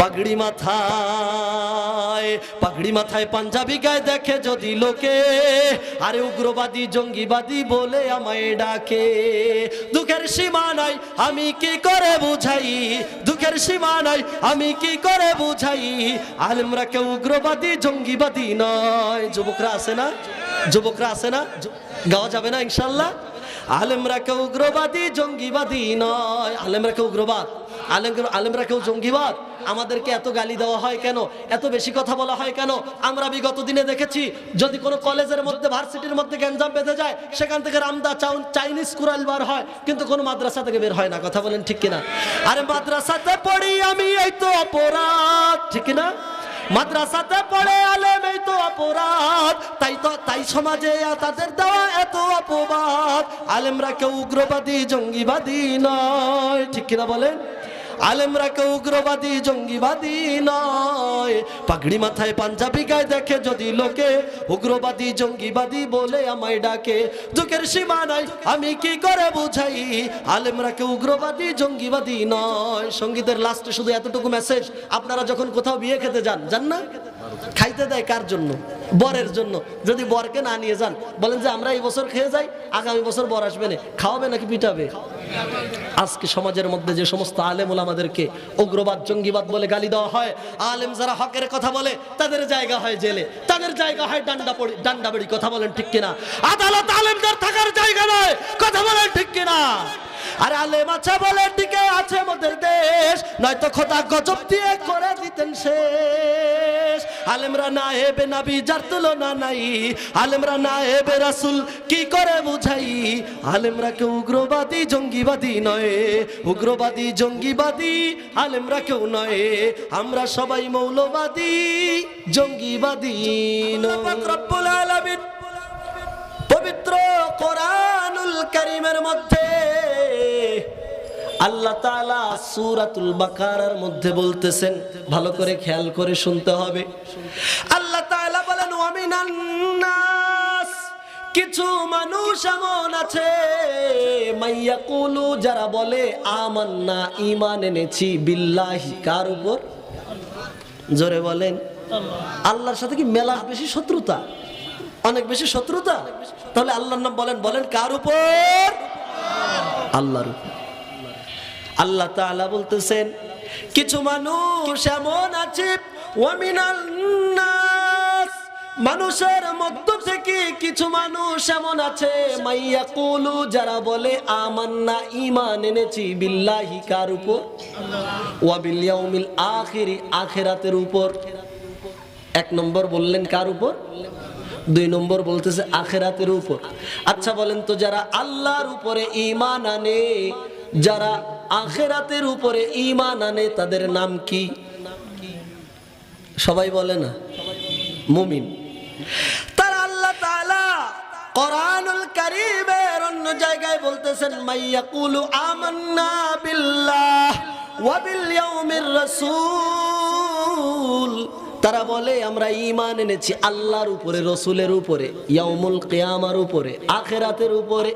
পাগড়ি মাথায় পাঞ্জাবি গায়ে দেখে যদি লোকে, আরে উগ্রবাদী জঙ্গিবাদী বলে আমায় ডাকে। দুঃখের সীমা নাই আমি কি করে বুঝাই, দুঃখের সীমা নাই আমি কি করে বুঝাই, আলেমরা কেউ উগ্রবাদী জঙ্গিবাদী নয়। যুবকরা আছে না, যুবকরা আছে না, গাওয়া যাবে না ইনশাল্লাহ? আলেমরা কেউ উগ্রবাদী জঙ্গিবাদী নয়। আলেমরা কেউ উগ্রবাদ, আলেমরা কেউ জঙ্গিবাদ। আমাদেরকে এত গালি দেওয়া হয় কেন, এত বেশি কথা বলা হয় কেন? আমরা বিগত দিনে দেখেছি, যদি কোনো কলেজের মধ্যে ভার্সিটির মধ্যে গ্যাঞ্জাম বেঁধে যায়, সেখান থেকে রামদা চাইনিজ কুরাইল বার হয়, কিন্তু কোনো মাদ্রাসা থেকে বের হয় না। কথা বলেন ঠিক কিনা? আরে মাদ্রাসাতে পড়ি আমি, এই তো অপরাধ, ঠিক কিনা? মাদ্রাসাতে পড়ে আলেম, এই তো অপরাধ। তাই সমাজে তাদের দেওয়া এত অপবাদ। আলেমরা কেউ উগ্রবাদী জঙ্গিবাদী নয়, ঠিক কিনা বলেন? আলেমরা কেউ উগ্রবাদী জঙ্গিবাদী নয়। পাগড়ি মাথায় পাঞ্জাবি গায়ে দেখে যদি লোকে, উগ্রবাদী জঙ্গিবাদী বলে আমায় ডাকে। দুঃখের সীমা নাই আমি কি করে বুঝাই, আলেমরা কেউ উগ্রবাদী জঙ্গিবাদী নয়। সঙ্গীতের লাস্টে শুধু এতটুকু মেসেজ, আপনারা যখন কোথাও বিয়ে খেতে যান না, খাইতে দেয় কার জন্য? বরের জন্য। যদি বরকে না নিয়ে যান, বলেন যে আমরা এই বছর খেয়ে যাই, আগামী বছর বর আসবে না, খাওয়াবে নাকি পিটাবে? আজকে সমাজের মধ্যে যে সমস্ত আলেম ওলামাদেরকে উগ্রবাদ জঙ্গিবাদ বলে গালি দেওয়া হয়, আলেম যারা হকের কথা বলে তাদের জায়গা হয় জেলে, তাদের জায়গা হয় ডান্ডাবাড়ি। কথা বলেন ঠিক কিনা? আদালত আলেমদের থাকার জায়গা নয়। কথা বলেন ঠিক কিনা? আরে আলেম আছে বলে টিকে আছে মোদের দেশ, নয়তো খোদা গজব দিয়ে করে দিতেন শেষ। আলেমরা নায়েবে নবী যার তুলনা নাই, আলেমরা নায়েবে রাসূল কি করে বুঝাই, আলেমরা কেউ উগ্রবাদী জঙ্গিবাদী নয়, উগ্রবাদী জঙ্গিবাদী আলেমরা কেউ নয়। আমরা সবাই মৌলবাদী জঙ্গিবাদী নয়। রব্বুল আলামিন পবিত্র কোরআনুল কারীমের মধ্যে আল্লাহ তাআলা সূরাতুল বাকারার মধ্যে বলতেছেন, ভালো করে খেয়াল করে শুনতে হবে। আল্লাহ তাআলা বলেন, ওয়া মিনান নাস, কিছু মানুষ এমন আছে, মাইয়াকুলু, যারা বলে আমান্না, ঈমান এনেছি, বিল্লাহি, কার উপর? জোরে বলেন। আল্লাহর সাথে কি মেলা বেশি শত্রুতা? অনেক বেশি শত্রুতা? তাহলে আল্লাহর নাম বলেন কার উপর? আল্লাহর উপর। আল্লাহ তাআলা বলতেছেন, কিছু মানুষ এমন আছে, ওয়া মিনান নাস, মানুষের মধ্য থেকে কিছু মানুষ এমন আছে, মাইয়াকুলু, যারা বলে আমান্না, ঈমান এনেছি, বিল্লাহি, কার উপর? ওয়া বিল ইয়াউমিল আখির, আখিরাতের উপর। এক নম্বর বললেন কার উপর? দুই নম্বর বলতেছে আখিরাতের উপর। আচ্ছা বলেন তো, যারা আল্লাহর উপরে ঈমান আনে, যারা আখিরাতের উপরে ঈমান আনে, তাদের নাম কি? সবাই বলে না? মুমিন। তারা আল্লাহ তাআলা কোরআনুল কারীমের অন্য জায়গায় বলতেছেন, মাইয়াকুলু আমান্না বিল্লাহ ওয়া বিল ইয়াউমির রাসূল, তারা বলে আমরা ঈমান এনেছি আল্লাহর উপরে, রাসূলের উপরে, ইয়াউমুল কিয়ামার উপরে, আখিরাতের উপরে।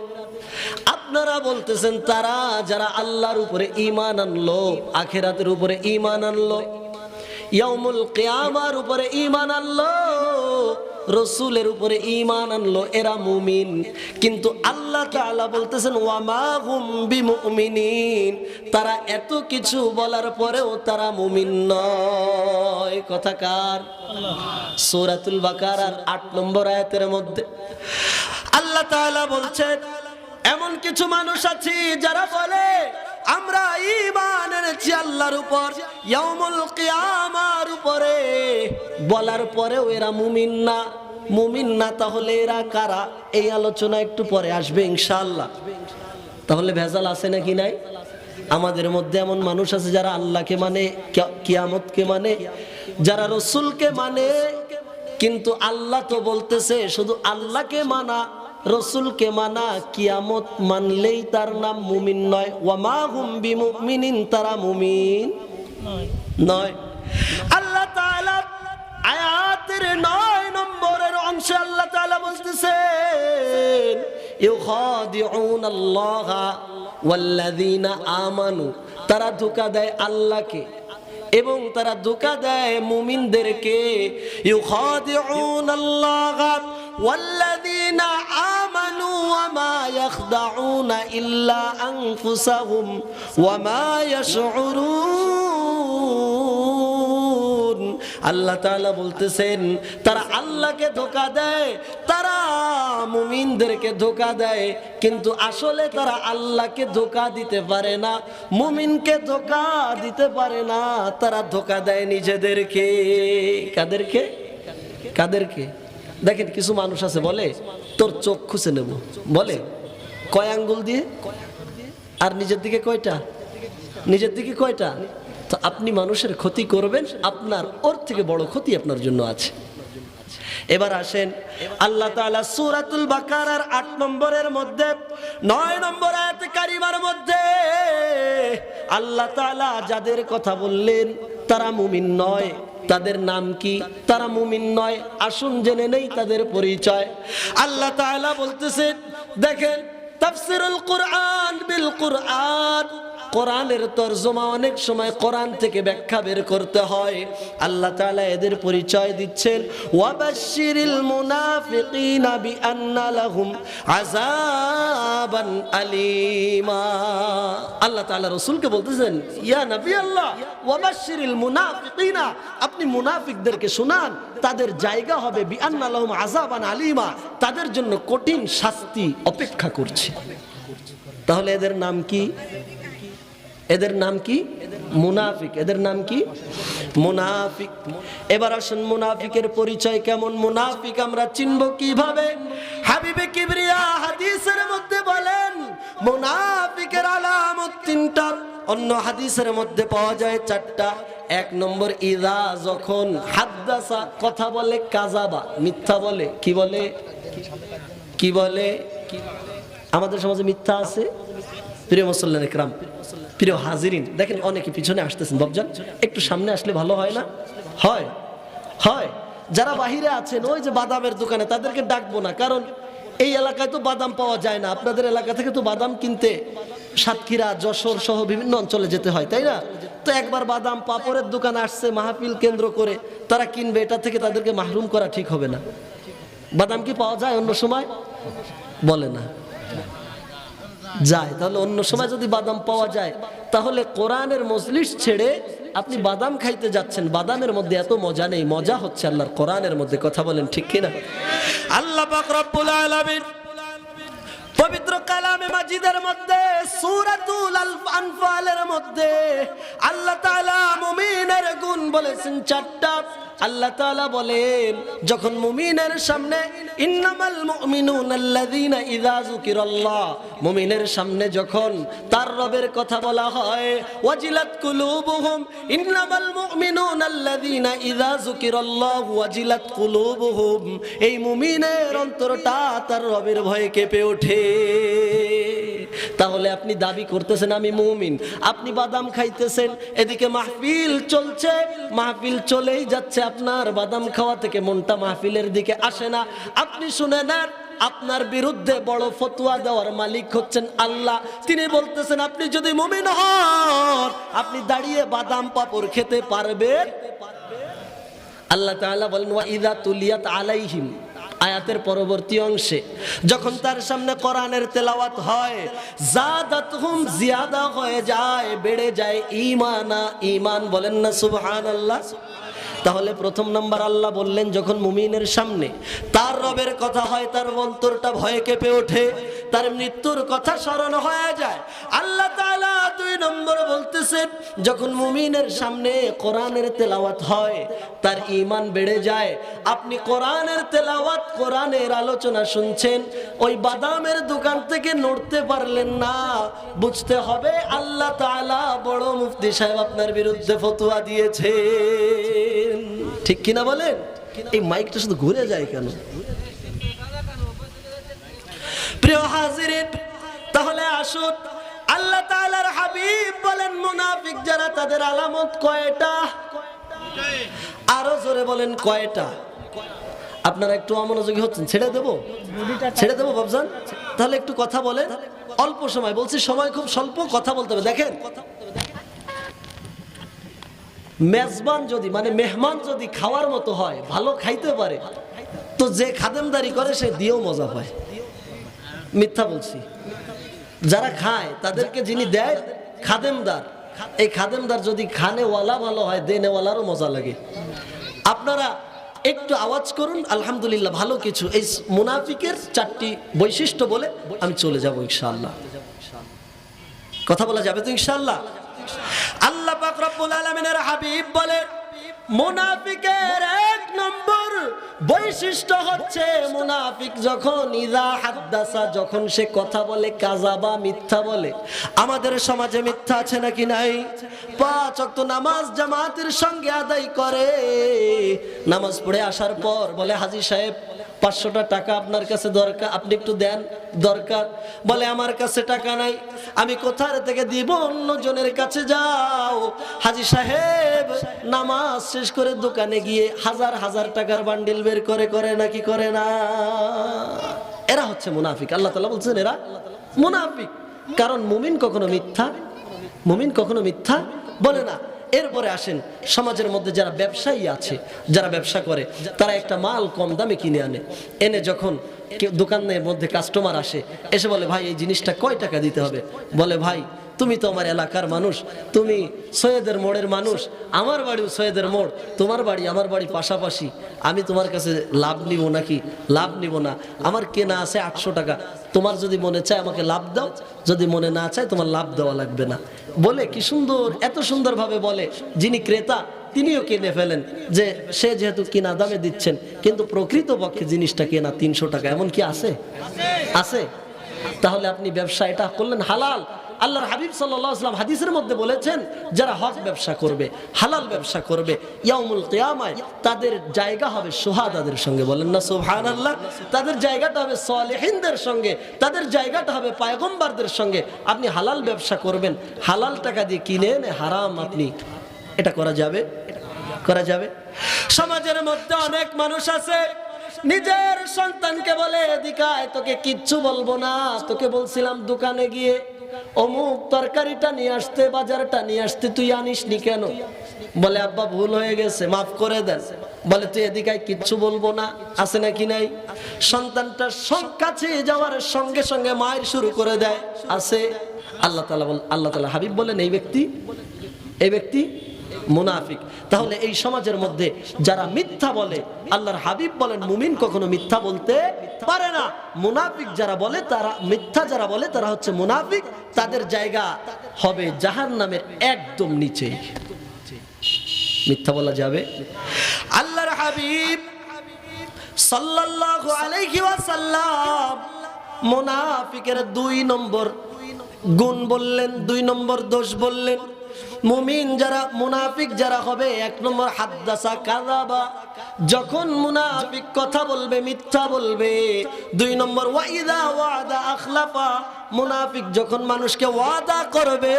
আপনারা বলতেছেন তারা যারা আল্লাহর উপরে ঈমান আনলো, আখিরাতের উপরে ঈমান আনলো, ইয়াউমুল কিয়ামার উপরে ঈমান আনলো, রাসূলের উপরে ঈমান আনলো, এরা মুমিন। কিন্তু আল্লাহ তাআলা বলতেছেন, ওয়া মা হুম বিমুমিনিন, তারা এত কিছু বলার পরেও তারা মুমিন নয়। কথা কার? সূরাতুল বাকারার ৮ নম্বর আয়াতের মধ্যে আল্লাহ তাআলা বলছেন, এমন কিছু মানুষ আছে যারা বলে আমরা ঈমান এনেছি আল্লাহর উপর, ইয়াউমুল কিয়ামার উপরে, বলার পরেও এরা মুমিন না। মুমিন না, তাহলে এরা কারা? এই আলোচনা একটু পরে আসবে ইনশাআল্লাহ। তাহলে ভেজাল আছে নাকি নাই? আমাদের মধ্যে এমন মানুষ আছে যারা আল্লাহকে মানে, কিয়ামতকে মানে, যারা রাসূলকে মানে, কিন্তু আল্লাহ তো বলতেছে শুধু আল্লাহকে মানা, রাসূলকে মানা, কিয়ামত মানলেই তার নাম মুমিন নয়। ওয়া মা হুম বিমুমিনিন, তারা মুমিন নয়। আল্লাহ তাআলা আয়াতের ৯ নম্বরের অংশে আল্লাহ তাআলা বলতেছেন, ইউখাদিউনাল্লাহা ওয়াল্লাযীনা আমানু, তারা ধোঁকা দেয় আল্লাহকে এবং তারা ধোঁকা দেয় মুমিনদেরকে। ইউখাদিউনাল্লাহ ওয়াল্লাযীনা আমানু ওয়া মা ইয়াখদাউনা ইল্লা আনফুসাহুম ওয়া মা ইয়াশউরুন। আল্লাহ তাআলা বলতেছেন তারা আল্লাহকে ধোঁকা দেয়, তারা মুমিনদেরকে ধোঁকা দেয়, কিন্তু আসলে তারা আল্লাহকে ধোঁকা দিতে পারে না, মুমিনকে ধোঁকা দিতে পারে না, তারা ধোঁকা দেয় নিজেদেরকে। কাদেরকে? কাদেরকে? দেখেন কিছু মানুষ আছে বলে তোর চোখ খুঁজে নেব, বলে কয় আঙ্গুল দিয়ে, আর নিজের দিকে কয়টা? নিজের দিকে কয়টা? তো আপনি মানুষের ক্ষতি করবেন, আপনার ওর থেকে বড় ক্ষতি আপনার জন্য আছে। এবার আসেন আল্লাহ তাআলা সূরাতুল বাকারার ৮ নম্বরের মধ্যে ৯ নম্বর আয়াত কারিমার মধ্যে আল্লাহ তাআলা যাদের কথা বললেন তারা মুমিন নয়, তাদের নাম কি? তারা মুমিন নয়। আসুন জেনে নেই তাদের পরিচয়। আল্লাহ তাআলা বলতেছেন, দেখেন তাফসীরুল কুরআন বিল কুরআন, কোরআনের তরজমা অনেক সময় কোরআন থেকে ব্যাখ্যা বের করতে হয়। আল্লাহ তাআলা এদের পরিচয় দিচ্ছেন, ওয়াবাশশিরিল মুনাফিকিনা বিআন্না লাহুম আযাবান আলীমা। আল্লাহ তাআলা রাসূলকে বলতেছেন, ইয়া নবী আল্লাহ ওয়াবাশশিরিল মুনাফিকিনা, আপনি মুনাফিকদেরকে শোনান তাদের জায়গা হবে বিআন্না লাহুম আযাবান আলীমা, তাদের জন্য কঠিন শাস্তি অপেক্ষা করছে। তাহলে এদের নাম কি? এদের নাম কি? মুনাফিক। এদের নাম কি? মুনাফিক। এবার আসুন মুনাফিকের পরিচয় কেমন, মুনাফিক আমরা চিনব কিভাবে? হাবিবে কিবরিয়া হাদিসের মধ্যে বলেন মুনাফিকের আলামত ৩টা, অন্য হাদিসের মধ্যে পাওয়া যায় ৪টা। ১ নম্বর ইযা, যখন, হাদ্দাসা কথা বলে, কাযাবা মিথ্যা বলে। কি বলে? কি বলে? আমাদের সমাজে মিথ্যা আছে। প্রিয় মুসল্লিন ইকরাম, প্রিয় হাজিরিন, দেখেন অনেকে পিছনে আসতেছেন, বাবজান একটু সামনে আসলে ভালো হয় না? হয় হয়। যারা বাহিরে আছেন ওই যে বাদামের দোকানে, তাদেরকে ডাকবো না, কারণ এই এলাকায় তো বাদাম পাওয়া যায় না। আপনাদের এলাকা থেকে তো বাদাম কিনতে সাতক্ষীরা, যশোর সহ বিভিন্ন অঞ্চলে যেতে হয়, তাই না? তো একবার বাদাম পাপড়ের দোকানে আসছে মাহফিল কেন্দ্র করে, তারা কিনবে, এটা থেকে তাদেরকে মাহরুম করা ঠিক হবে না। বাদাম কি পাওয়া যায় অন্য সময়? বলে না যায়। তাহলে অন্য সময় যদি বাদাম পাওয়া যায়, তাহলে কোরআনের মজলিস ছেড়ে আপনি বাদাম খাইতে যাচ্ছেন। বাদামের মধ্যে এত মজা নেই, মজা হচ্ছে আল্লাহর কোরআনের মধ্যে। কথা বলেন ঠিক কিনা? আল্লাহ পাক রব্বুল আলামিন পবিত্র কালামে মাজিদের মধ্যে সূরাতুল আনফালের মধ্যে আল্লাহ তাআলা মুমিনের গুণ বলেছেন 4টা। আল্লাহ তাআলা বলেন, যখন মুমিনের সামনে ইন্নামাল মুমিনুনা আল্লাযীনা ইযা যুকিরাল্লাহ, মুমিনের সামনে যখন তার রবের কথা বলা হয়, ওয়াজিলাত কুলুবুহুম, ইন্নামাল মুমিনুনা আল্লাযীনা ইযা যুকিরাল্লাহু ওয়াজিলাত কুলুবুহুম, এই মুমিনের অন্তরটা তার রবের ভয়ে কেঁপে ওঠে। তাহলে আপনি দাবি করতেছেন আমি মুমিন, আপনি বাদাম খাইতেছেন, এদিকে মাহফিল চলছে, মাহফিল চলেই যাচ্ছে, আপনার বাদাম খাওয়া থেকে মনটা মাহফিলের দিকে আসে না। আপনি শুনে নেন, আপনার বিরুদ্ধে বড় ফতোয়া দেওয়ার মালিক হচ্ছেন আল্লাহ। তিনি বলতেছেন আপনি যদি মুমিন হন, আপনি দাঁড়িয়ে বাদাম পাপড় খেতে পারবেন। আল্লাহ তাআলা বলেন, ওয়া ইযা তুলিয়াত আলাইহিম, আয়াতের পরবর্তী অংশে যখন তার সামনে কোরআনের তেলাওয়াত হয়, জাদাতহুম, জিয়াদা হয়ে যায়, বেড়ে যায় ঈমানা, ঈমান। বলেন না সুবহানাল্লাহ। তাহলে প্রথম নাম্বার আল্লাহ বললেন, যখন মুমিনের সামনে তার রবের কথা হয়, তার অন্তরটা ভয়ে কেঁপে ওঠে, তার মৃত্যুর কথা স্মরণ হয়ে যায়। আল্লাহ তাআলা 2 নম্বর বলতেছেন, যখন মুমিনের সামনে কোরআনের তেলাওয়াত হয়, তার ঈমান বেড়ে যায়। আপনি কোরআনের তেলাওয়াত, কোরআনের আলোচনা শুনছেন, ওই বাদামের দোকান থেকে নড়তে পারলেন না, বুঝতে হবে আল্লাহ তাআলা বড় মুফতি সাহেব আপনার বিরুদ্ধে ফতোয়া দিয়েছে। ঠিক কিনা বলেন? এই মাইকটা শুধু ঘুরে যায় কেন? প্রিয় হাজিরিন, তাহলে আসুন আল্লাহ তাআলার হাবিব বলেন মুনাফিক যারা, তাদের আলামত কয়টা? আরো জোরে বলেন কয়টা? আপনারা একটু অমনোযোগী হচ্ছেন, ছেড়ে দেবো? ছেড়ে দেবো বাবজান? তাহলে একটু কথা বলেন, অল্প সময় বলছি, সময় খুব স্বল্প, কথা বলতে হবে। দেখেন মেজবান যদি মানে মেহমান যদি খাওয়ার মতো হয়, ভালো খাইতে পারে, তো যে খাদেমদারি করে সে দিয়েও মজা পায়। মিথ্যা বলছি? যারা খায় তাদেরকে যিনি দেয় খাদেমদার, এই খাদেমদার যদি খানেওয়ালা ভালো হয়, দেনেওয়ালারও মজা লাগে। আপনারা একটু আওয়াজ করুন আলহামদুলিল্লাহ। ভালো কিছু এই মুনাফিকের 4টি বৈশিষ্ট্য বলে আমি চলে যাব ইনশাআল্লাহ। কথা বলা যাবে তো ইনশাআল্লাহ? আল্লাহ পাক রব্বুল আলামিনের হাবিব বলে মুনাফিকের 1 নম্বর বৈশিষ্ট্য হচ্ছে মুনাফিক যখন ইযা হাদ্দাসা, যখন সে কথা বলে, কাযাবা, মিথ্যা বলে। আমাদের সমাজে মিথ্যা আছে নাকি নাই? 5 ওয়াক্ত নামাজ জামাতের সঙ্গে আদায় করে, নামাজ পড়ে আসার পর বলে হাজী সাহেব 500টা টাকা আপনার কাছে দরকার, আপনি একটু দেন, দরকার। বলে আমার কাছে টাকা নাই। আমি কোথা থেকে দিব? অন্য জনের কাছে যাও। হাজী সাহেব নামাজ শেষ করে দোকানে গিয়ে হাজার হাজার টাকার বান্ডিল বের করে নাকি করে না? এরা হচ্ছে মুনাফিক। আল্লাহ তাআলা বলছেন এরা মুনাফিক। কারণ মুমিন কখনো মিথ্যা বলে না। এরপরে আসেন সমাজের মধ্যে যারা ব্যবসায়ী আছে, যারা ব্যবসা করে, তারা একটা মাল কম দামে কিনে আনে, এনে যখন দোকানের মধ্যে কাস্টমার আসে, এসে বলে ভাই এই জিনিসটা কয় টাকা দিতে হবে? বলে ভাই তুমি তো আমার এলাকার মানুষ, তুমি সৈয়দের মোড়ের মানুষ, আমার বাড়িও সৈয়দের মোড়, তোমার বাড়ি আমার বাড়ি পাশাপাশি, আমি তোমার কাছে লাভ নিব নাকি? লাভ নিব না। আমার কেনা আছে 800 টাকা, তোমার যদি মনে চায় আমাকে লাভ দাও, যদি মনে না চায় তোমার লাভ দেওয়া লাগবে না। বলে কি সুন্দর, এত সুন্দরভাবে বলে, যিনি ক্রেতা তিনিও কিনে ফেলেন যে সে যেহেতু কিনা দামে দিচ্ছেন, কিন্তু প্রকৃতপক্ষে জিনিসটা কেনা 300 টাকা। এমন কি আছে? আছে। তাহলে আপনি ব্যবসা এটা করলেন হালাল। আল্লাহর হাবিব সাল্লাল্লাহু আলাইহি ওয়াসাল্লাম হাদিসের মধ্যে বলেছেন যারা হক ব্যবসা করবে, হালাল ব্যবসা করবে, ইয়াউমুল কিয়ামায় তাদের জায়গা হবে শুহাদাদের সঙ্গে। বলেন না সুবহানাল্লাহ? তাদের জায়গাটা হবে সালেহিনদের সঙ্গে, তাদের জায়গাটা হবে পয়গম্বরদের সঙ্গে। আপনি হালাল ব্যবসা করবেন, হালাল টাকা দিয়ে কিনে এনে হারাম আপনি, এটা করা যাবে? করা যাবে? সমাজের মধ্যে অনেক মানুষ আছে নিজের সন্তানকে বলে এদিকে আয়, তোকে কিচ্ছু বলবো না, তোকে বলছিলাম দোকানে গিয়ে অমুক তরকারিটা নিয়ে আসতে, বাজারটা নিয়ে আসতে, তুই আনিসনি কেন? বলে আব্বা ভুল হয়ে গেছে, মাফ করে দেন। বলে তুই এদিকে আয়, কিচ্ছু বলবো না। আছে নাকি নাই? সন্তানটা কাছে যাওয়ার সঙ্গে সঙ্গে মায়ের শুরু করে দেয়। আছে? আল্লাহ তাআলা হাবিব বলেন এই ব্যক্তি মুনাফিক। তাহলে এই সমাজের মধ্যে যারা মিথ্যা বলে, আল্লাহর হাবিব বলেন মুমিন কখনো মিথ্যা বলতে পারে না। মুনাফিক যারা বলে, তারা মিথ্যা যারা বলে তারা হচ্ছে মুনাফিক। তাদের জায়গা হবে জাহান্নামের একদম নিচে। মিথ্যা বলা যাবে? আল্লাহর হাবিব সাল্লাল্লাহু আলাইহি ওয়াসাল্লাম মুনাফিকের 2 নম্বর গুণ বললেন, 2 নম্বর দোষ বললেন। মুমিন যারা, মুনাফিক যারা হবে, 1 নম্বর হাদ্দাসা কাযাবা, যখন মুনাফিক কথা বলবে মিথ্যা বলবে। 2 নম্বর ওয়াইদা ওয়াদা আখলাফা, মুনাফিক যখন মানুষকে ওয়াদা করবে,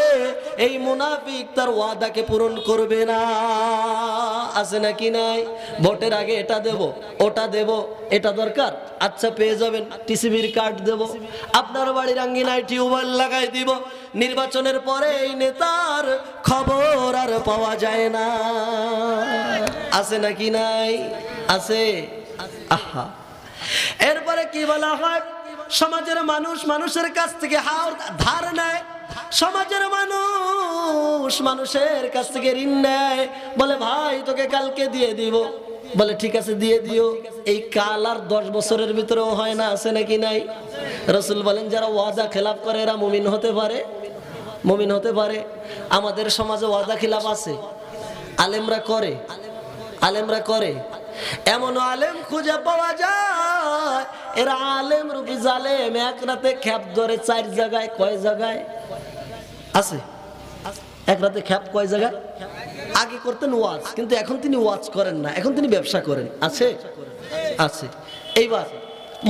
এই মুনাফিক তার ওয়াদাকে পূরণ করবে না। আছে নাকি নাই? ভোটের আগে এটা দেব, ওটা দেব, এটা দরকার, আচ্ছা পেয়ে যাবেন, টিসিবির কার্ড দেব, আপনার বাড়ির আঙ্গিনায় টিউবওয়েল লাগাই দিব। নির্বাচনের পরে এই নেতার খবর আর পাওয়া যায় না। আছে নাকি নাই? আছে। আহা, এরপরে কি বলা হয়? সমাজের মানুষ মানুষের কাছ থেকে ধার নেয়, সমাজের মানুষ মানুষের কাছ থেকে ঋণ নেয়। বলে ভাই তোকে কালকে দিয়ে দিব, বলে ঠিক আছে দিয়ে দিও। এই কাল আর 10 বছরের ভিতরেও হয় না। আছে নাকি নাই? রাসূল বলেন যারা ওয়াদা খেলাপ করে এরা মুমিন হতে পারে, মুমিন হতে পারে। আমাদের সমাজে ওয়াদা খেলাপ আছে, আলেমরা করে। এমন আলেম খুঁজে পাওয়া যায়, এরা আলেম রূপী জালেম। এক রাতে খ্যাপ ধরে 4 জায়গায়। কয় জায়গায় আছে? এক রাতে খ্যাপ কয় জায়গায়? আগে করতেন ওয়াজ, কিন্তু এখন তিনি ওয়াজ করেন না, এখন তিনি ব্যবসা করেন। আছে? আছে। এইবার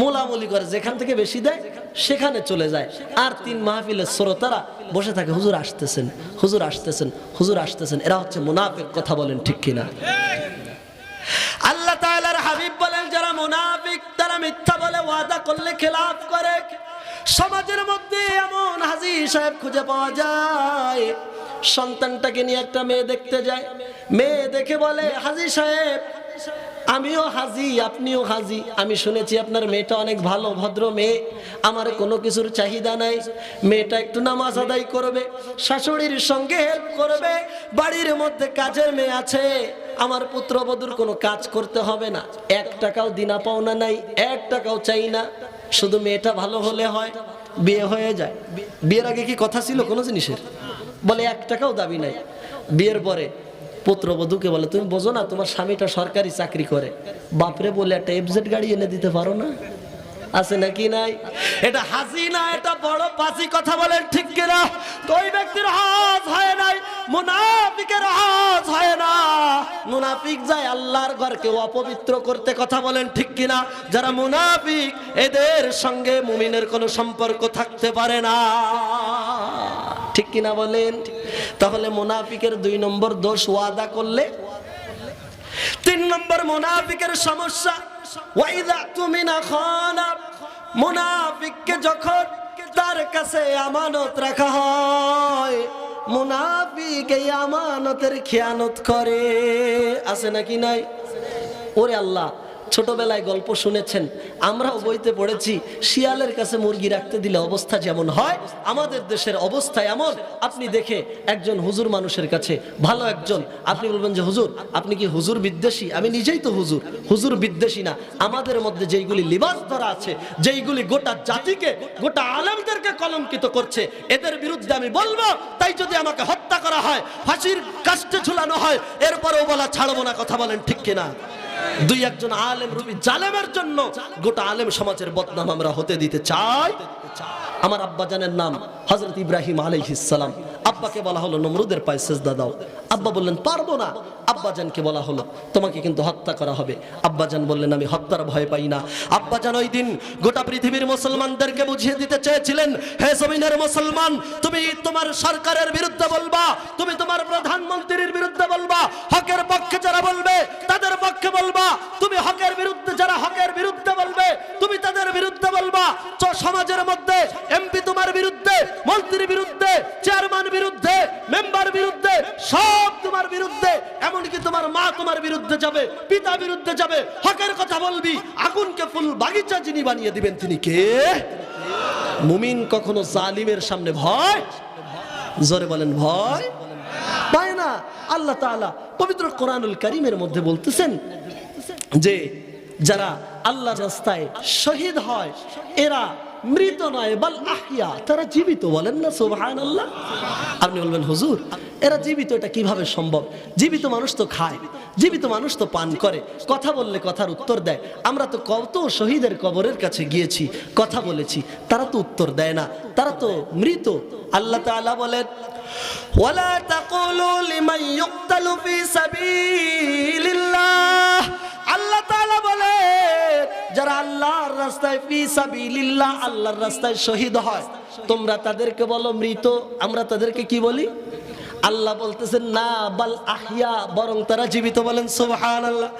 মোলামুলি করে, যেখান থেকে বেশি দেয় সেখানে চলে যায়। আর 3 মাহফিলের শ্রোতারা বসে থাকে, হুজুর আসতেছেন, হুজুর আসতেছেন, হুজুর আসতেছেন। এরা হচ্ছে মুনাফিক। কথা বলেন ঠিক কিনা? আল্লাহ তাআলার হাবিব বলেন যারা মুনাফিক তারা মিথ্যা বলে, ওয়াদা করলে খেলাফ করে। সমাজের মধ্যে এমন হাজী সাহেব খুঁজে পাওয়া যায়, সন্তানটাকে নিয়ে একটা মেয়ে দেখতে যায়। মেয়ে দেখে বলে, হাজী সাহেব, আমিও হাজী, আপনিও হাজী, আমি শুনেছি আপনার মেয়েটা অনেক ভালো ভদ্র মেয়ে, আমার কোনো কিছুর চাহিদা নাই, মেয়েটা একটু নামাজ আদায় করবে, শাশুড়ির সঙ্গে হেল্প করবে, বাড়ির মধ্যে কাজের মেয়ে আছে, আমার পুত্রবধূর কোনো কাজ করতে হবে না, 1 টাকাও দিনা পাওনা নাই, 1 টাকাও চাই না, শুধু মেয়েটা ভালো হলে হয়, বিয়ে হয়ে যায়। বিয়ের আগে কি কথা ছিল কোনো জিনিসের? বলে 1 টাকাও দাবি নাই। বিয়ের পরে পুত্রবধূকে বলে, তুমি বোঝো না তোমার স্বামীটা সরকারি চাকরি করে, বাপরে বলে একটা এফজেড গাড়ি এনে দিতে পারো না? আছে নাকি নাই? এটা হাসি না, এটা বড় বাজে কথা বলেন ঠিক কিনা? তো ওই ব্যক্তির হজ হয় নাই, মুনাফিকের হজ হয় না। মুনাফিক যায় আল্লাহর ঘরকে অপবিত্র করতে, কথা বলেন ঠিক কিনা? যারা মুনাফিক এদের সঙ্গে মুমিনের কোনো সম্পর্ক থাকতে পারে না, ঠিক কিনা বলেন? তাহলে মুনাফিকের 2 নম্বর দোষ ওয়াদা করলে। 3 নম্বর মুনাফিকের সমস্যা, ওয়াইদা তুমিনা খানা, মুনাফিককে যখন তার কাছে আমানত রাখা হয়, মুনাফিক এই আমানতের খেয়ানত করে। আছে নাকি নাই? ওরে আল্লাহ, ছোটবেলায় গল্প শুনেছেন, আমরাও বইতে পড়েছি, শিয়ালের কাছে মুরগি রাখতে দিলে অবস্থা যেমন হয়, আমাদের দেশের অবস্থা এমন। আপনি দেখে একজন হুজুর মানুষের কাছে, ভালো একজন, আপনি বলবেন যে হুজুর আপনি কি হুজুর বিদ্বেষী? আমি নিজেই তো হুজুর, হুজুর বিদ্বেষী না। আমাদের মধ্যে যেইগুলি লিবাস ধরা আছে, যেইগুলি গোটা জাতিকে, গোটা আলেমদেরকে কলঙ্কিত করছে, এদের বিরুদ্ধে আমি বলবো। তাই যদি আমাকে হত্যা করা হয়, ফাঁসির কাস্টে ঝুলানো হয়, এরপরেও বলা ছাড়বো না, কথা বলেন ঠিক কিনা? 2-1 আলেম রূপী জালেমের জন্য গোটা আলেম সমাজের বদনাম আমরা হতে দিতে চাই? আমার আব্বাজানের নাম হযরত ইব্রাহিম আলাইহিস সালাম। আব্বাকে বলা হলো নমরুদের পায়ে সিজদা দাও, আব্বা বললেন পারবো না। আব্বাজানকে বলা হলো তোমাকে কিন্তু হত্যা করা হবে। আব্বাজান বললেন আমি হত্যার ভয় পাই না। আব্বাজান ওই দিন গোটা পৃথিবীর মুসলমানদেরকে বুঝিয়ে দিতে চেয়েছিলেন, হে জমিনের মুসলমান, তুমি তোমার সরকারের বিরুদ্ধে বলবা, তুমি তোমার প্রধানমন্ত্রীর বিরুদ্ধে বলবা, হকের পক্ষে যারা বলবে তাদের পক্ষে বলবা, তুমি হকের বিরুদ্ধে যারা হকের বিরুদ্ধে বলবে তুমি তাদের বিরুদ্ধে বলবা। সমাজের মধ্যে এমপি তোমার বিরুদ্ধে, মন্ত্রীর বিরুদ্ধে, চেয়ারম্যান বিরুদ্ধে, মেম্বার বিরুদ্ধে, সব তোমার বিরুদ্ধে, এমনকি তোমার মা তোমার বিরুদ্ধে যাবে, পিতা বিরুদ্ধে যাবে। হকের কথা বলবি, আগুনকে ফুল বাগিচা যিনি বানিয়ে দিবেন তিনি কে? মুমিন কখনো জালিমের সামনে ভয়, জোরে বলেন, ভয় পায় না। আল্লাহ তাআলা পবিত্র কোরআনুল কারীমের মধ্যে বলতেছেন যে যারা আল্লাহর রাস্তায় শহীদ হয় এরা মৃত নয়, বাল আহিয়া, তারা জীবিত। বলেন না সুবহানাল্লাহ? আপনি বলবেন হুজুর এরা জীবিত, এটা কিভাবে সম্ভব? জীবিত মানুষ তো খায়, জীবিত মানুষ তো পান করে, কথা বললে কথার উত্তর দেয়। আমরা তো কত শহীদের কবরের কাছে গিয়েছি, কথা বলেছি, তারা তো উত্তর দেয় না, তারা তো মৃত। আল্লাহ তাআলা বলেন, ওয়ালা তাকুলু লিমান ইউকতালু ফি সাবিলিল্লাহ। আল্লাহ তাআলা বলে যারা আল্লাহর রাস্তায় ফি সাবিলিল্লাহ, আল্লাহর রাস্তায় শহীদ হয়, তোমরা তাদেরকে বলো মৃত। আমরা তাদেরকে কি বলি? আল্লাহ বলতেছেন না, বাল আহিয়া, বরং তারা জীবিত। বলেন সুবহানাল্লাহ।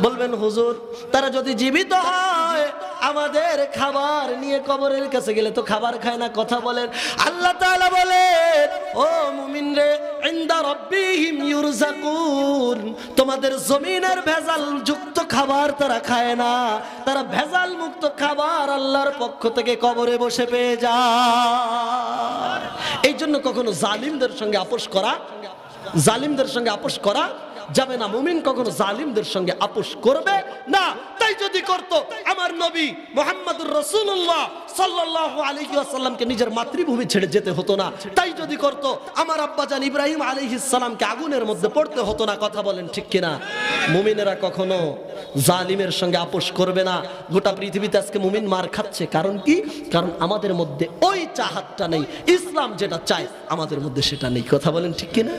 বলবেন হুজুর তারা যদি জীবিত হয় আমাদের খাবার নিয়ে কবরের কাছে গেলে তো খাবার খায় না, কথা বলেন। আল্লাহ তাআলা বলেন, ও মুমিন রে, ইনদা রাব্বিহিম ইউরযাকুন, তোমাদের জমিনের ভেজাল যুক্ত খাবার তারা খায় না, তারা ভেজাল মুক্ত খাবার আল্লাহর পক্ষ থেকে কবরে বসে পেয়ে যায়। এই জন্য কখনো জালিমদের সঙ্গে আপোষ করা, জালিমদের সঙ্গে আপোষ করা যাবে না। মুমিন কখনো জালিমদের সঙ্গে আপোষ করবে না। তাই যদি করত, আমার নবী মুহাম্মদুর রাসূলুল্লাহ সাল্লাল্লাহু আলাইহি ওয়াসাল্লামকে নিজের মাতৃভূমি ছেড়ে যেতে হতো না। তাই যদি করত, আমার আব্বাজান ইব্রাহিম আলাইহিস সালামকে আগুনের মধ্যে পড়তে হতো না, কথা বলেন ঠিক কিনা? মুমিনেরা কখনো জালিমের সঙ্গে আপোষ করবে না। গোটা পৃথিবীতে আজকে মুমিন মার খাচ্ছে, কারণ কি? কারণ আমাদের মধ্যে ওই চাহাতটা নেই। ইসলাম যেটা চায় আমাদের মধ্যে সেটা নেই, কথা বলেন ঠিক কিনা?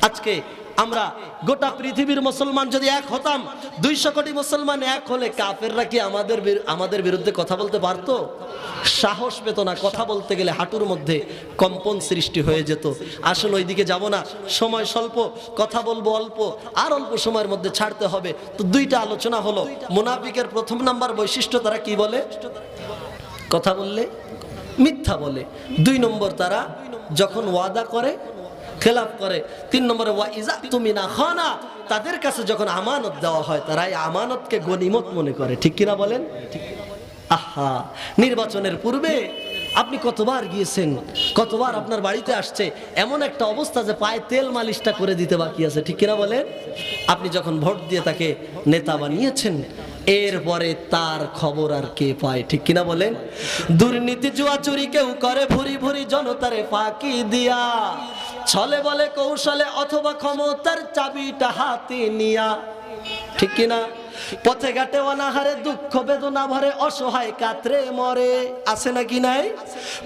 আজকে আমরা গোটা পৃথিবীর মুসলমান যদি এক হতাম, 200 কোটি মুসলমান এক হলে কাফেররা কি আমাদের বিরুদ্ধে কথা বলতে পারতো? সাহস পেত না, কথা বলতে গেলে হাঁটুর মধ্যে কম্পন সৃষ্টি হয়ে যেত। আসলে ওইদিকে যাব না, সময় স্বল্প, কথা বলবো অল্প, আর অল্প সময়ের মধ্যে ছাড়তে হবে। তো 2টা আলোচনা হলো। মুনাফিকের 1 নাম্বার বৈশিষ্ট্য, তারা কি বলে? কথা বললে মিথ্যা বলে। 2 নম্বর, তারা যখন ওয়াদা করে খেলাফ করে। 3 নম্বরে ওয়া ইজা তুমিনা খানা, তাদের কাছে যখন আমানত দেওয়া হয় তারা এই আমানতকে গনিমত মনে করে। ঠিক কিনা বলেন? আহা, নির্বাচনের পূর্বে আপনি কতবার গিয়েছেন, কতবার আপনার বাড়িতে আসছে এমন একটা অবস্থা যে পায়ে তেল মালিশটা করে দিতে বাকি আছে। ঠিক কিনা বলেন? আপনি যখন ভোট দিয়ে তাকে নেতা বানিয়েছেন, এরপরে তার খবর আর কে পায়? ঠিক কিনা বলেন? দুর্নীতি জুয়া চুরি কেউ করে ভুরি ভুরি জনতারে ফাঁকি দিয়া, ছলে বলে কৌশলে অথবা ক্ষমতার চাবিটা হাতে নিয়া। ঠিক কিনা? পথে ঘাটে অনাহারে দুঃখ বেদনা ভরে অসহায় কাতরে মরে, আছে নাকি নাই?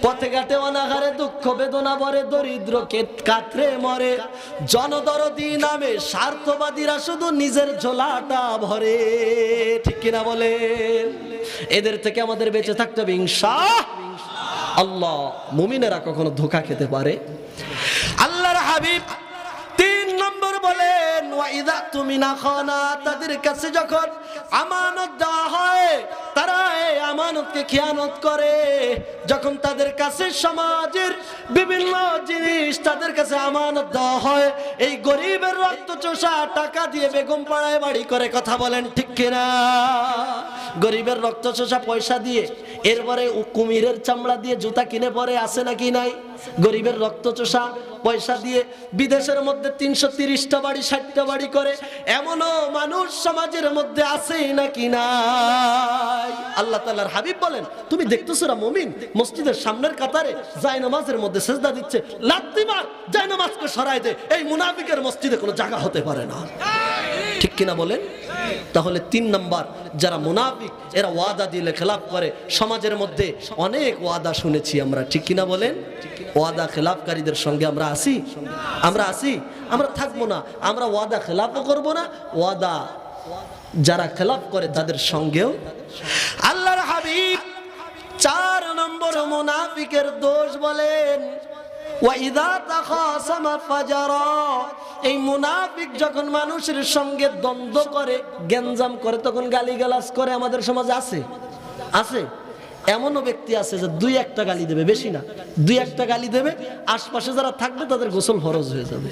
পথে ঘাটে অনাহারে দুঃখ বেদনা ভরে দরিদ্রকে কাতরে মরে, জনদরদি নামে স্বার্থবাদীরা শুধু নিজের ঝোলাটা ভরে। ঠিক কিনা বলেন? এদের থেকে আমাদের বেঁচে থাকতে হবে ইনশাআল্লাহ। মুমিনেরা কখনো ধোঁকা খেতে পারে? আল্লাহর হাবিব 3 নম্বর বলেন ওয়া ইযা তুমিনা খানা, তাদের কাছে যখন আমানত দেওয়া হয় তারা এই আমানতকে খেয়ানত করে। যখন তাদের কাছে সমাজের বিভিন্ন জিনিস তাদের কাছে আমানত দেওয়া হয়, এই গরিবের রক্ত চোষা টাকা দিয়ে বেগম পাড়ায় বাড়ি করে। কথা বলেন ঠিক কিনা? গরিবের রক্ত চোষা পয়সা দিয়ে, এরপরে কুমিরের চামড়া দিয়ে জুতা কিনে পরে, আছে নাকি নাই? গরিবের রক্ত চোষা পয়সা দিয়ে বিদেশের মধ্যে 330টা বাড়ি 60টা বাড়ি করে এমনও মানুষ সমাজের মধ্যে আছে নাকি নাই? আল্লাহ তাআলার হাবিব বলেন, তুমি দেখতেছো না মুমিন মসজিদের সামনের কাতারে জায়নামাজের মধ্যে সিজদা দিচ্ছে, লাত্তি মার, জায়নামাজকে সরায় দে, এই মুনাফিকের মসজিদে কোনো জায়গা হতে পারে না। ঠিক কিনা বলেন? তাহলে 3 নাম্বার, যারা মুনাফিক এরা ওয়াদা দিলে খেলাফ করে। সমাজের মধ্যে অনেক ওয়াদা শুনেছি আমরা। ঠিক কিনা বলেন? ওয়াদা খেলাফকারীদের সঙ্গে আমরা আছি, আমরা থাকবো না। আমরা ওয়াদা খেলাফও করব না, ওয়াদা যারা খেলাফ করে তাদের সঙ্গেও। আল্লাহর হাবিব 4 নম্বর মুনাফিকের দোষ বলেন ওয়া ইযা তাখাসামা ফাজারা, এই মুনাফিক যখন মানুষের সঙ্গে দ্বন্দ্ব করে, গ্যাঞ্জাম করে, তখন গালিগালাজ করে। আমাদের সমাজে আছে এমনও ব্যক্তি আছে যে 2-1টা গালি দেবে, বেশি না, 2-1টা গালি দেবে, আশপাশে যারা থাকবে তাদের গোসল ফরজ হয়ে যাবে।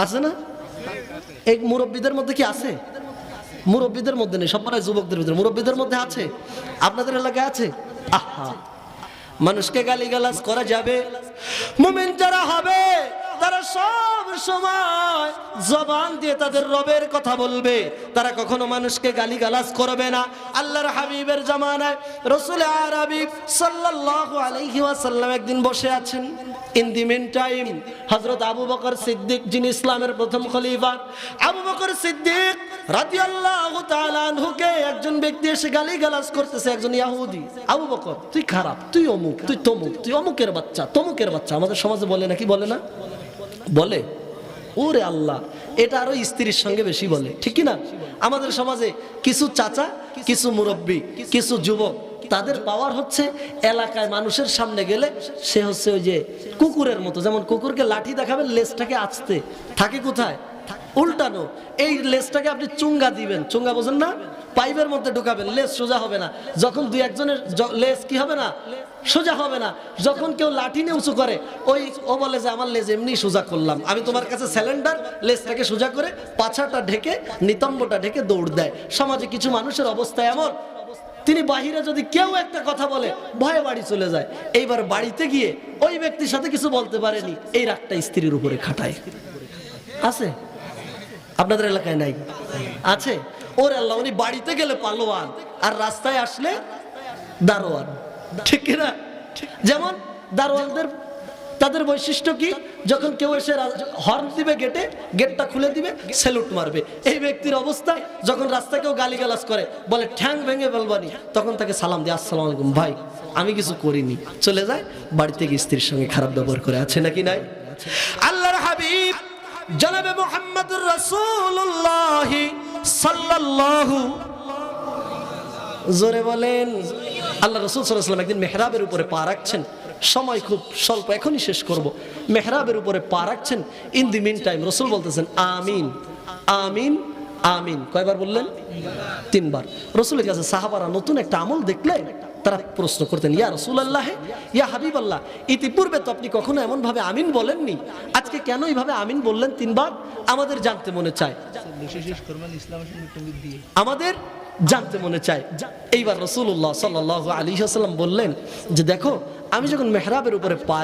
আছে না? এই মুরব্বীদের মধ্যে কি আছে? মুরব্বীদের মধ্যে নেই, সব প্রায় যুবকদের ভিতরে। মুরব্বীদের মধ্যে আছে, আপনাদের এলাকায় আছে। আহা, মানুষকে গালিগালাজ করা যাবে? মুমিন যারা হবে তারা সব সময় জবান দিয়ে তাদের রবের কথা বলবে, তারা কখনো মানুষকে গালিগালাজ করবে না। আল্লাহর হাবিবের জামানায় রাসূল আরবি সাল্লাল্লাহু আলাইহি ওয়াসাল্লাম একদিন বসে আছেন। ইন দি মিন টাইম হযরত আবু বকর সিদ্দিক, যিনি ইসলামের প্রথম খলিফা, আবু বকর সিদ্দিক রাদিয়াল্লাহু তাআলা আনহুকে একজন ব্যক্তি এসে গালিগালাজ করতেছে, একজন ইহুদি। আবু বকর, তুই খারাপ, তুই অমুক, তুই তমুক, তুই অমুকের বাচ্চা, তমুকের বাচ্চা। আমাদের সমাজে বলে নাকি বলে না? বলে। ওরে আল্লাহ, এটা আরো স্ত্রীর সঙ্গে বেশি বলে। ঠিক কিনা? আমাদের সমাজে কিছু চাচা, কিছু মুরব্বী, কিছু যুবক, তাদের পাওয়ার হচ্ছে এলাকায় মানুষের সামনে গেলে সে হচ্ছে ওই যে কুকুরের মতো, যেমন কুকুরকে লাঠি দেখাবেন লেজটাকে আঁচতে থাকে, কোথায়? উল্টানো। এই লেজটাকে আপনি চুঙ্গা দিবেন, চুঙ্গা বোঝেন না? পাইপের মধ্যে ঢুকাবেন, লেজ সোজা হবে না। যখন 2-1জনের লেজ কি হবে না? সোজা হবে না। যখন কেউ লাঠি নিয়ে উঁচু করে, ও বলে যে আমার লেজ এমনি সোজা করলাম, আমি তোমার কাছে সিলিন্ডার, লেজটাকে সোজা করে পাছাটা ঢেকে, নিতম্বটা ঢেকে দৌড় দেয়। সমাজে কিছু মানুষের অবস্থা এমন, তিনি বাহিরে যদি কেউ একটা কথা বলে ভয়ে বাড়ি চলে যায়। এইবার বাড়িতে গিয়ে ওই ব্যক্তির সাথে কিছু বলতে পারেনি, এই রাগটা স্ত্রীর উপরে খাটায়। আছে? আপনাদের এলাকায় নাই? আছে? ওর আল্লাহ, উনি বাড়িতে গেলে পালোয়ান আর রাস্তায় আসলে দারোয়ান। ঠিক কিনা? যেমন দারোয়ানদের তাদের বৈশিষ্ট্য কি? যখন কেউ এসে হর্ন দিবে গেটে, গেটটা খুলে দিবে, স্যালুট মারবে। এই ব্যক্তির অবস্থা যখন রাস্তায় কেউ গালিগালাজ করে, বলে ঠ্যাং ভেঙে বলবানি, তখন তাকে সালাম দিয়ে আসসালামু আলাইকুম ভাই, আমি কিছু করিনি, চলে যায়। বাড়িতে গিয়ে স্ত্রীর সঙ্গে খারাপ ব্যবহার করে। আছে নাকি নাই? আল্লাহর হাবিব জনাবে মুহাম্মদুর রাসূলুল্লাহ সাল্লাল্লাহু, জোরে বলেন, আল্লাহ রাসূল সাল্লাল্লাহু আলাইহি ওয়াসাল্লাম একদিন মেহরাবের উপরে পা রাখছেন। সময় খুব স্বল্প, এখনই শেষ করব। মেহরাবের উপরে পা রাখছেন। ইন দি মিন টাইম রাসূল বলতেছেন আমিন, আমিন, আমিন। কয়বার বললেন? 3 বার। রাসূলের কাছে সাহাবারা নতুন একটা আমল দেখলে তারা প্রশ্ন করতেন, ইয়া রাসূলুল্লাহ, ইয়া হাবিবাল্লাহ, ইতিপূর্বে তো আপনি কখনো এমন ভাবে আমিন বলেননি, আজকে কেন এইভাবে আমিন বললেন তিনবার? আমাদের জানতে মনে চায়, আমাদের জানতে মনে চায়। এইবার রাসূলুল্লাহ সাল্লাল্লাহু আলাইহি ওয়াসাল্লাম বললেন যে দেখো, আমি যখন মেহরাবের উপরে পা